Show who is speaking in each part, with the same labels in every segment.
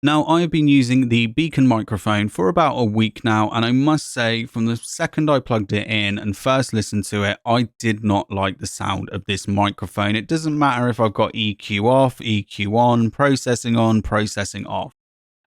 Speaker 1: Now, I've been using the Beacn microphone for about a week now, and I must say, from the second I plugged it in and first listened to it, I did not like the sound of this microphone. It doesn't matter if I've got EQ off, EQ on, processing off.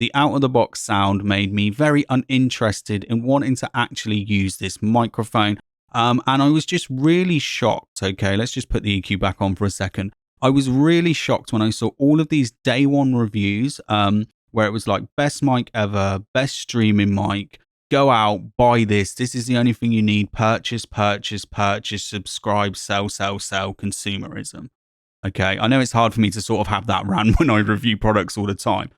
Speaker 1: The out-of-the-box sound made me very uninterested in wanting to actually use this microphone. And I was just really shocked. Okay, let's just put the EQ back on for a second. I was really shocked when I saw all of these day one reviews where it was like best mic ever, best streaming mic, go out, buy this. This is the only thing you need. Purchase, subscribe, sell, consumerism. Okay, I know it's hard for me to sort of have that rant when I review products all the time.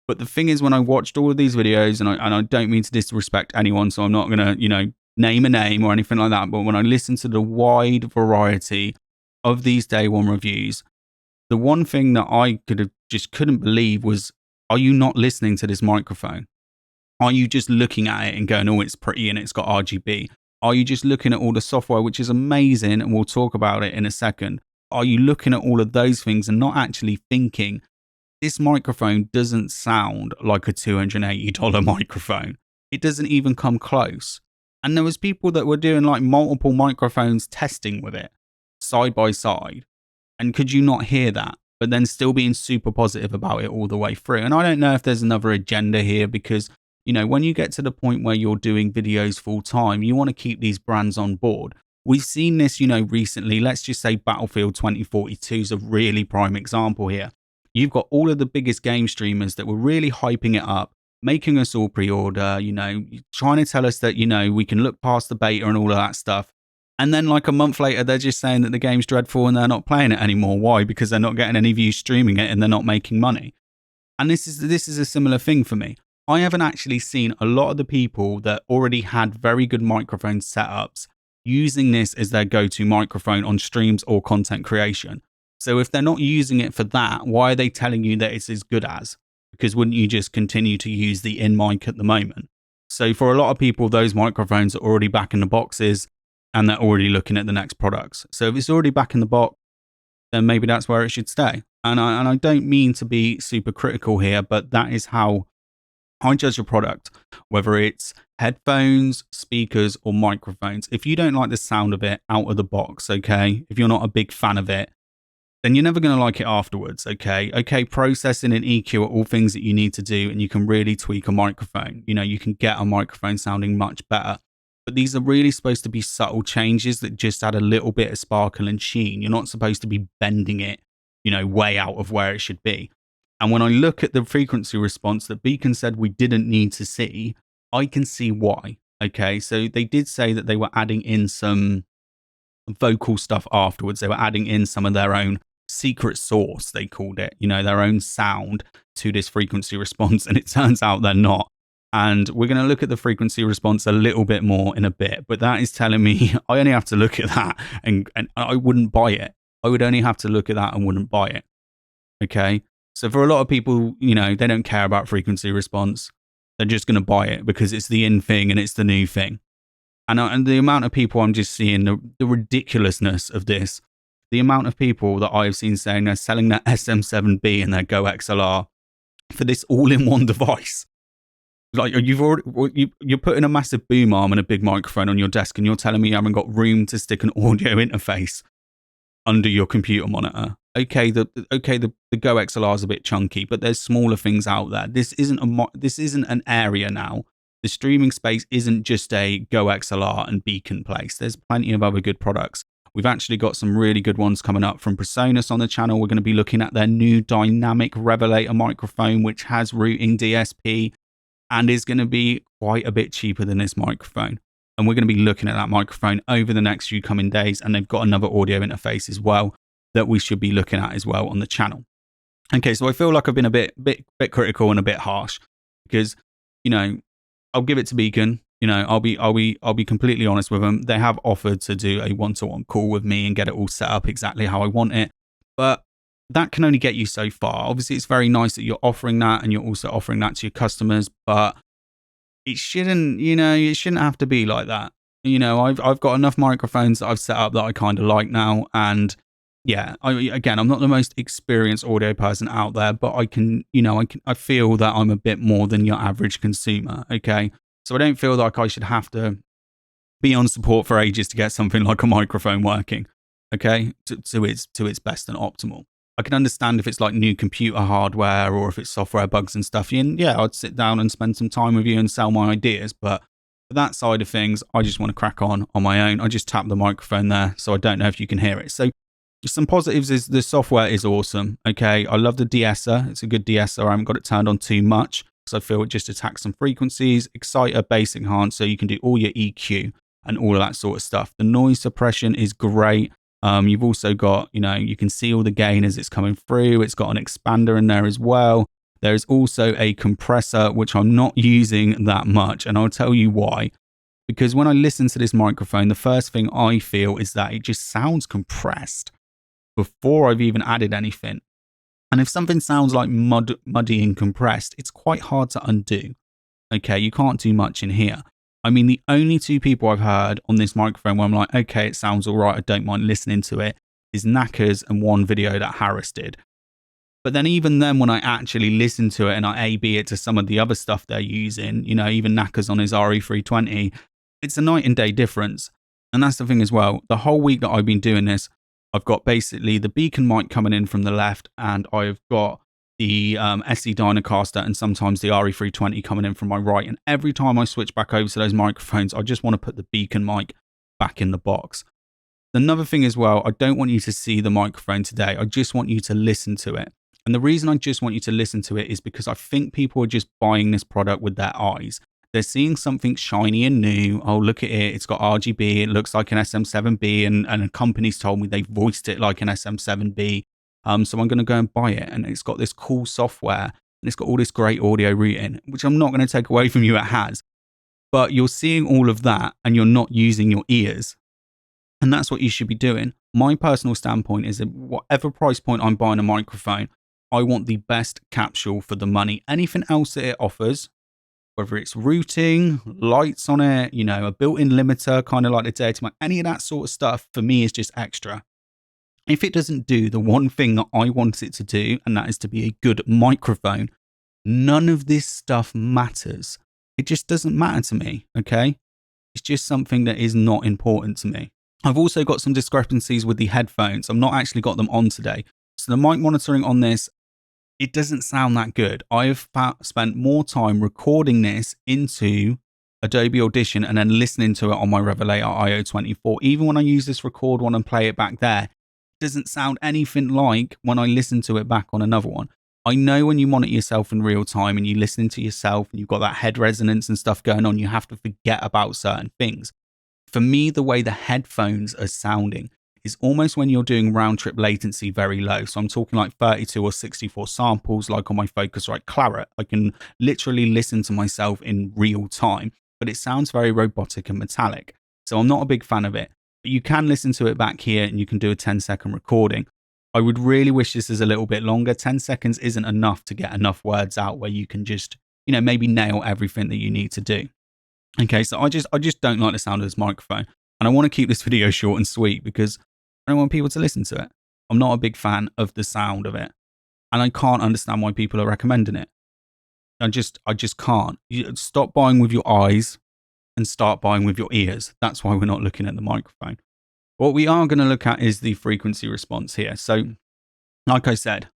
Speaker 1: But the thing is, when I watched all of these videos, and I don't mean to disrespect anyone, so I'm not going to, name a name or anything like that. But when I listened to the wide variety of these day one reviews, the one thing that I couldn't believe was, are you not listening to this microphone? Are you just looking at it and going, oh, it's pretty and it's got RGB? Are you just looking at all the software, which is amazing, and we'll talk about it in a second? Are you looking at all of those things and not actually thinking, this microphone doesn't sound like a $280 microphone? It doesn't even come close. And there was people that were doing like multiple microphones testing with it side by side. And could you not hear that? But then still being super positive about it all the way through. And I don't know if there's another agenda here because, when you get to the point where you're doing videos full time, you want to keep these brands on board. We've seen this, recently. Let's just say Battlefield 2042 is a really prime example here. You've got all of the biggest game streamers that were really hyping it up, making us all pre-order, trying to tell us that, we can look past the beta and all of that stuff. And then like a month later, they're just saying that the game's dreadful and they're not playing it anymore. Why? Because they're not getting any views streaming it and they're not making money. And this is a similar thing for me. I haven't actually seen a lot of the people that already had very good microphone setups using this as their go-to microphone on streams or content creation. So if they're not using it for that, why are they telling you that it's as good as? Because wouldn't you just continue to use the in mic at the moment? So for a lot of people, those microphones are already back in the boxes and they're already looking at the next products. So if it's already back in the box, then maybe that's where it should stay. And I don't mean to be super critical here, but that is how I judge a product, whether it's headphones, speakers, or microphones. If you don't like the sound of it out of the box, okay, if you're not a big fan of it, then you're never going to like it afterwards, okay? Okay, processing and EQ are all things that you need to do, and you can really tweak a microphone. You can get a microphone sounding much better. But these are really supposed to be subtle changes that just add a little bit of sparkle and sheen. You're not supposed to be bending it, way out of where it should be. And when I look at the frequency response that Beacn said we didn't need to see, I can see why. Okay, so they did say that they were adding in some vocal stuff afterwards. They were adding in some of their own secret sauce, they called it, their own sound to this frequency response. And it turns out they're not. And we're going to look at the frequency response a little bit more in a bit. But that is telling me I only have to look at that and I wouldn't buy it. I would only have to look at that and wouldn't buy it. Okay. So for a lot of people, they don't care about frequency response. They're just going to buy it because it's the in thing and it's the new thing. And the amount of people I'm just seeing, the ridiculousness of this, the amount of people that I've seen saying they're selling their SM7b and their GoXLR for this all-in-one device. Like you're putting a massive boom arm and a big microphone on your desk and you're telling me you haven't got room to stick an audio interface under your computer monitor. Okay, the GoXLR is a bit chunky, but there's smaller things out there. This isn't an area now. The streaming space isn't just a GoXLR and Beacn place. There's plenty of other good products. We've actually got some really good ones coming up from PreSonus on the channel. We're going to be looking at their new dynamic revelator microphone, which has routing DSP and is going to be quite a bit cheaper than this microphone. And we're going to be looking at that microphone over the next few coming days. And they've got another audio interface as well that we should be looking at as well on the channel. Okay, so I feel like I've been a bit critical and a bit harsh because, I'll give it to Beacn. I'll be completely honest with them. They have offered to do a one-to-one call with me and get it all set up exactly how I want it. But that can only get you so far. Obviously, it's very nice that you're offering that and you're also offering that to your customers, but it shouldn't have to be like that. I've got enough microphones that I've set up that I kind of like now, and yeah, again, I'm not the most experienced audio person out there, but I can, I feel that I'm a bit more than your average consumer. Okay. So I don't feel like I should have to be on support for ages to get something like a microphone working. Okay. To its best and optimal. I can understand if it's like new computer hardware or if it's software bugs and stuff. And yeah, I'd sit down and spend some time with you and sell my ideas. But for that side of things, I just want to crack on my own. I just tap the microphone there, so I don't know if you can hear it. So some positives is the software is awesome. Okay, I love the de-esser. It's a good de-esser. I haven't got it turned on too much because I feel it just attacks some frequencies. Exciter, bass enhance, so you can do all your EQ and all of that sort of stuff. The noise suppression is great. You've also got, you can see all the gain as it's coming through. It's got an expander in there as well. There's also a compressor, which I'm not using that much, and I'll tell you why. Because when I listen to this microphone, the first thing I feel is that it just sounds compressed before I've even added anything. And if something sounds like muddy and compressed, it's quite hard to undo. Okay, you can't do much in here. I mean, the only two people I've heard on this microphone where I'm like, okay, it sounds all right, I don't mind listening to it, is Knackers and one video that Harris did. But then even then, when I actually listen to it and I A/B it to some of the other stuff they're using, even Knackers on his RE320, it's a night and day difference. And that's the thing as well. The whole week that I've been doing this, I've got basically the Beacn Mic coming in from the left, and I've got the SE Dynacaster and sometimes the RE320 coming in from my right. And every time I switch back over to those microphones, I just want to put the Beacn Mic back in the box. Another thing as well, I don't want you to see the microphone today. I just want you to listen to it. And the reason I just want you to listen to it is because I think people are just buying this product with their eyes. They're seeing something shiny and new. Oh, look at it. It's got RGB. It looks like an SM7B. And a company's told me they've voiced it like an SM7B. So I'm going to go and buy it. And it's got this cool software. And it's got all this great audio routing, which I'm not going to take away from you. It has. But you're seeing all of that and you're not using your ears. And that's what you should be doing. My personal standpoint is that whatever price point I'm buying a microphone, I want the best capsule for the money. Anything else that it offers, whether it's routing, lights on it, a built-in limiter, kind of like the data mic, any of that sort of stuff for me is just extra. If it doesn't do the one thing that I want it to do, and that is to be a good microphone, none of this stuff matters. It just doesn't matter to me, okay? It's just something that is not important to me. I've also got some discrepancies with the headphones. I've not actually got them on today. So the mic monitoring on this, it doesn't sound that good. I have spent more time recording this into Adobe Audition and then listening to it on my Revelator IO24. Even when I use this record one and play it back there, it doesn't sound anything like when I listen to it back on another one. I know when you monitor yourself in real time and you listen to yourself and you've got that head resonance and stuff going on, you have to forget about certain things. For me, the way the headphones are sounding is almost when you're doing round trip latency very low. So I'm talking like 32 or 64 samples, like on my Focusrite Claret. I can literally listen to myself in real time, but it sounds very robotic and metallic. So I'm not a big fan of it. But you can listen to it back here and you can do a 10-second recording. I would really wish this is a little bit longer. 10 seconds isn't enough to get enough words out where you can just, maybe nail everything that you need to do. Okay, so I just don't like the sound of this microphone. And I want to keep this video short and sweet because I don't want people to listen to it. I'm not a big fan of the sound of it. And I can't understand why people are recommending it. I just can't. You stop buying with your eyes and start buying with your ears. That's why we're not looking at the microphone. What we are going to look at is the frequency response here. So, like I said,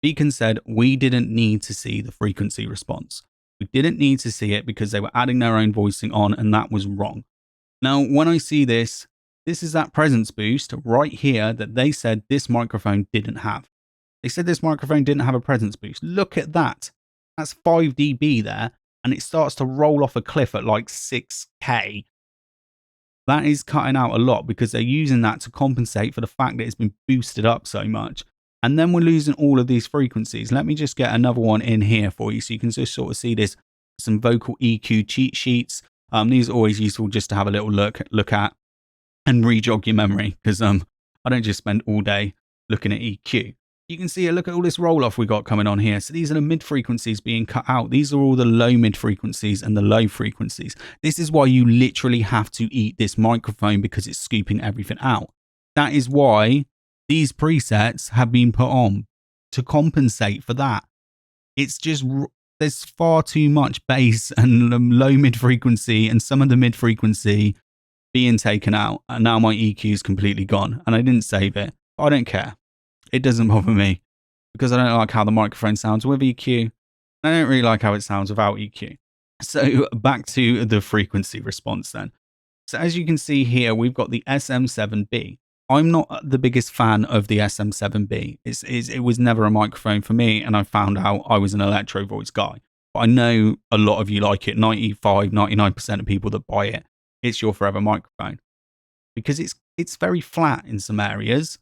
Speaker 1: Beacn said we didn't need to see the frequency response. We didn't need to see it because they were adding their own voicing on, and that was wrong. Now, when I see this, this is that presence boost right here that they said this microphone didn't have. They said this microphone didn't have a presence boost. Look at that. That's 5 dB there, and it starts to roll off a cliff at like 6K. That is cutting out a lot because they're using that to compensate for the fact that it's been boosted up so much. And then we're losing all of these frequencies. Let me just get another one in here for you so you can just sort of see this. Some vocal EQ cheat sheets. These are always useful just to have a little look at and re-jog your memory because I don't just spend all day looking at EQ. You can see, look at all this roll-off we got coming on here. So these are the mid-frequencies being cut out. These are all the low mid-frequencies and the low frequencies. This is why you literally have to eat this microphone because it's scooping everything out. That is why these presets have been put on to compensate for that. It's just, there's far too much bass and low mid frequency and some of the mid frequency being taken out. And now my EQ is completely gone and I didn't save it. I don't care. It doesn't bother me because I don't like how the microphone sounds with EQ. I don't really like how it sounds without EQ. So back to the frequency response then. So as you can see here, we've got the SM7b. I'm not the biggest fan of the SM7b. It was never a microphone for me, and I found out I was an electro voice guy. But I know a lot of you like it. 95, 99% of people that buy it, it's your forever microphone. Because it's very flat in some areas,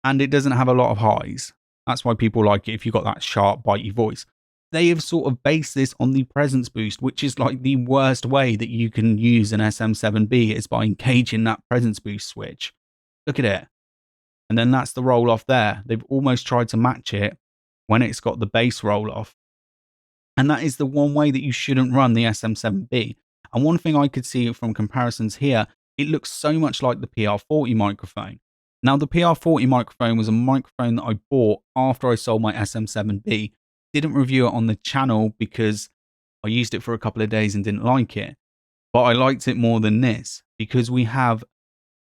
Speaker 1: and it doesn't have a lot of highs. That's why people like it if you've got that sharp, bitey voice. They have sort of based this on the presence boost, which is like the worst way that you can use an SM7b is by engaging that presence boost switch. Look at it. And then that's the roll off there. They've almost tried to match it when it's got the bass roll off. And that is the one way that you shouldn't run the SM7b. And one thing I could see from comparisons here, it looks so much like the PR40 microphone. Now the PR40 microphone was a microphone that I bought after I sold my SM7b. Didn't review it on the channel because I used it for a couple of days and didn't like it. But I liked it more than this because we have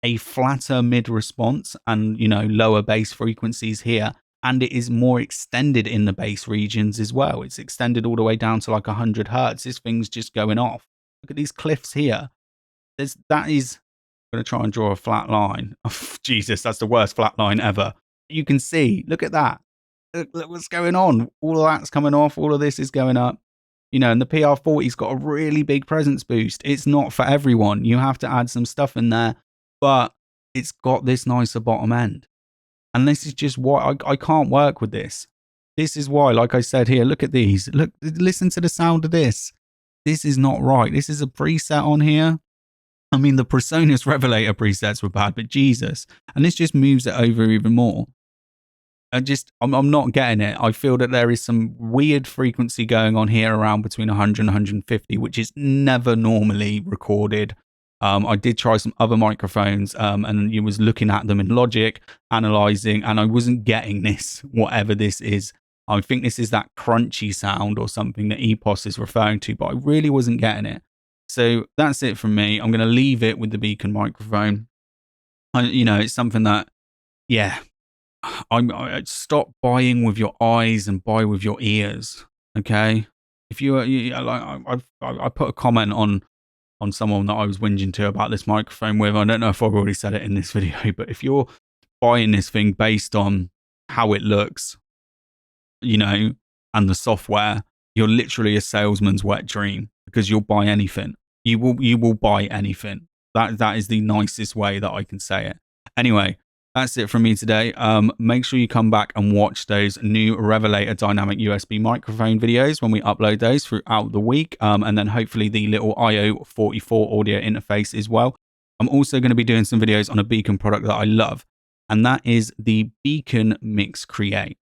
Speaker 1: a flatter mid response and, you know, lower bass frequencies here. And it is more extended in the bass regions as well. It's extended all the way down to like 100 hertz. This thing's just going off. Look at these cliffs here. I'm going to try and draw a flat line. Oh, Jesus, that's the worst flat line ever. You can see, look at that. Look what's going on. All of that's coming off. All of this is going up. You know, and the PR40's got a really big presence boost. It's not for everyone. You have to add some stuff in there, but it's got this nicer bottom end. And this is just why I can't work with this. This is why, like I said here, look at these. Look, listen to the sound of this. This is not right. This is a preset on here. I mean, the PreSonus Revelator presets were bad, but Jesus. And this just moves it over even more. I'm not getting it. I feel that there is some weird frequency going on here around between 100 and 150, which is never normally recorded. I did try some other microphones and you was looking at them in Logic, analyzing, and I wasn't getting this, whatever this is. I think this is that crunchy sound or something that EPOS is referring to, but I really wasn't getting it. So that's it from me. I'm going to leave it with the Beacn microphone. You know, it's something that, yeah, I stop buying with your eyes and buy with your ears. Okay, if I put a comment on someone that I was whinging to about this microphone with. I don't know if I've already said it in this video, but if you're buying this thing based on how it looks, you know, and the software, you're literally a salesman's wet dream because you'll buy anything. You will buy anything. That is the nicest way that I can say it. Anyway, that's it from me today. Make sure you come back and watch those new Revelator dynamic USB microphone videos when we upload those throughout the week. And then hopefully the little IO44 audio interface as well. I'm also going to be doing some videos on a Beacn product that I love, and that is the Beacn Mix Create.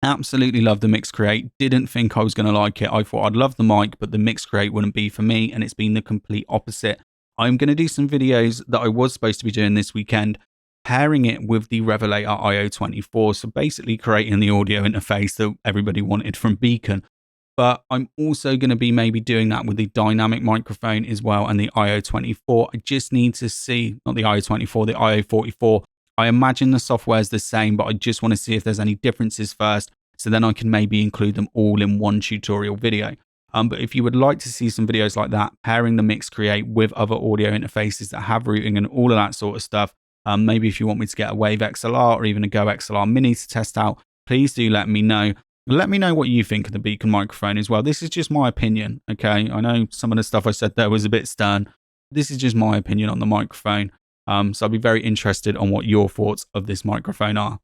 Speaker 1: Absolutely love the Mix Create. Didn't think I was going to like it. I thought I'd love the mic, but the Mix Create wouldn't be for me, and it's been the complete opposite. I'm going to do some videos that I was supposed to be doing this weekend, pairing it with the Revelator IO24, so basically creating the audio interface that everybody wanted from Beacn. But I'm also going to be maybe doing that with the dynamic microphone as well and the IO24. I just need to see, not the IO24, the IO44. I imagine the software is the same, but I just want to see if there's any differences first, so then I can maybe include them all in one tutorial video. But if you would like to see some videos like that, pairing the Mix Create with other audio interfaces that have routing and all of that sort of stuff, maybe if you want me to get a Wave XLR or even a GoXLR Mini to test out, please do let me know. Let me know what you think of the Beacn microphone as well. This is just my opinion, okay? I know some of the stuff I said there was a bit stern. This is just my opinion on the microphone. So I'll be very interested on what your thoughts of this microphone are.